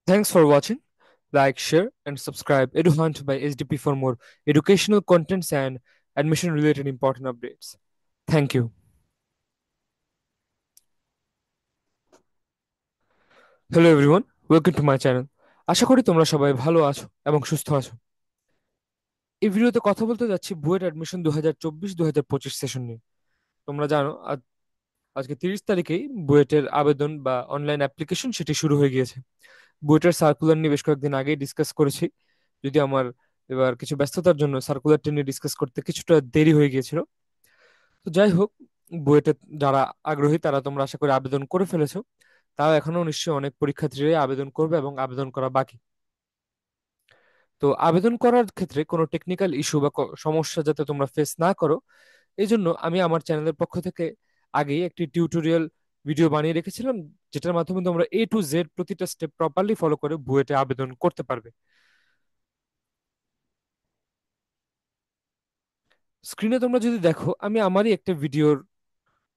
Thanks for watching. Like, share, and subscribe EduHunt by SDP for more educational contents and admission related important updates. Thank you. Hello everyone, welcome to my channel. আশা করি তোমরা সবাই ভালো আছো এবং সুস্থ আছো। এই ভিডিওতে কথা বলতে যাচ্ছি বুয়েট অ্যাডমিশন 2024-2025 সেশন নিয়ে। তোমরা জানো আজকে 30 তারিখেই বুয়েটের আবেদন বা অনলাইন অ্যাপ্লিকেশন সেটি শুরু হয়ে গিয়েছে। বুয়েটের সার্কুলার নিয়ে বেশ কয়েকদিন আগেই ডিসকাস করেছি, যদি আমার এবার কিছু ব্যস্ততার জন্য সার্কুলারটি নিয়ে ডিসকাস করতে কিছুটা দেরি হয়ে গিয়েছিল। তো যাই হোক, বুয়েটে যারা আগ্রহী তারা তোমরা আশা করি আবেদন করে ফেলেছো। তাও এখনো নিশ্চয়ই অনেক পরীক্ষার্থীরাই আবেদন করবে এবং আবেদন করা বাকি। তো আবেদন করার ক্ষেত্রে কোনো টেকনিক্যাল ইস্যু বা সমস্যা যাতে তোমরা ফেস না করো, এই জন্য আমি আমার চ্যানেলের পক্ষ থেকে আগেই একটি টিউটোরিয়াল ভিডিও বানিয়ে রেখেছিলাম, যেটার মাধ্যমে তোমরা A to Z প্রতিটা স্টেপ প্রপারলি ফলো করে বুয়েটে আবেদন করতে পারবে। স্ক্রিনে তোমরা যদি দেখো, আমি আমারই একটা ভিডিওর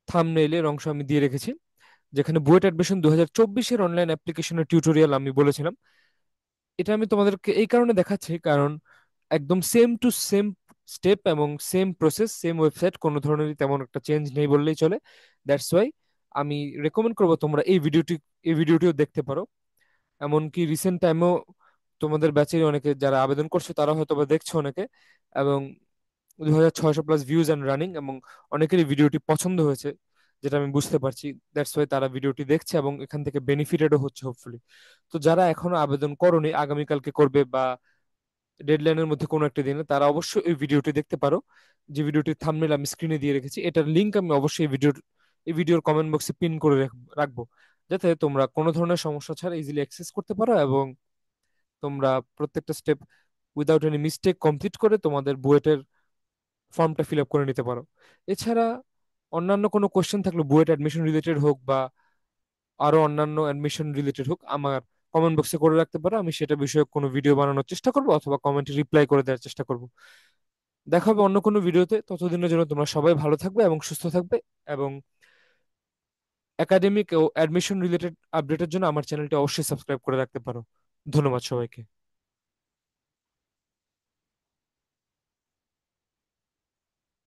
থাম্বনেইলের অংশ আমি দিয়ে রেখেছি, যেখানে বুয়েট অ্যাডমিশন 2024-এর অনলাইন অ্যাপ্লিকেশনের টিউটোরিয়াল আমি বলেছিলাম। এটা আমি তোমাদেরকে এই কারণে দেখাচ্ছি কারণ একদম সেম টু সেম স্টেপ এবং সেম প্রসেস, সেম ওয়েবসাইট, কোনো ধরনের তেমন একটা চেঞ্জ নেই বললেই চলে। দ্যাটস ওয়াই আমি রেকমেন্ড করবো তোমরা এই ভিডিওটিও দেখতে পারো। এমনকি রিসেন্ট টাইমেও তোমাদের ব্যাচের অনেকে যারা আবেদন করছে তারা হয়তো বা দেখছো অনেকে, এবং 2600+ ভিউজ অ্যান্ড রানিং, এবং অনেকেরই ভিডিওটি পছন্দ হয়েছে, যেটা আমি বুঝতে পারছি। দ্যাটস ওয়াই তারা ভিডিওটি দেখছে এবং এখান থেকে বেনিফিটেডও হচ্ছে হোপফুলি। তো যারা এখনো আবেদন করোনি, আগামীকালকে করবে বা ডেডলাইনের মধ্যে কোনো একটা দিনে, তারা অবশ্যই এই ভিডিওটি দেখতে পারো। যে ভিডিওটির থাম্বনেল আমি স্ক্রিনে দিয়ে রেখেছি, এটার লিংক আমি অবশ্যই এই ভিডিওর কমেন্ট বক্সে পিন করে রাখবো, যাতে তোমরা কোনো ধরনের সমস্যা ছাড়া ইজিলি অ্যাক্সেস করতে পারো এবং তোমরা প্রত্যেকটা step without any mistake complete করে তোমাদের বুয়েটের ফর্মটা ফিল আপ করে নিতে পারো। এছাড়া অন্যান্য কোনো কোশ্চেন থাকলে, বুয়েট অ্যাডমিশন রিলেটেড হোক বা আরো অন্যান্য অ্যাডমিশন রিলেটেড হোক, আমার কমেন্ট বক্সে করে রাখতে পারো। আমি সেটা বিষয়ে কোনো ভিডিও বানানোর চেষ্টা করবো অথবা কমেন্টে রিপ্লাই করে দেওয়ার চেষ্টা করব। দেখা হবে অন্য কোনো ভিডিওতে। ততদিনের জন্য তোমরা সবাই ভালো থাকবে এবং সুস্থ থাকবে, এবং একাডেমিক ও অ্যাডমিশন রিলেটেড আপডেটের জন্য আমার চ্যানেলটি অবশ্যই সাবস্ক্রাইব করে রাখতে পারো। ধন্যবাদ সবাইকে।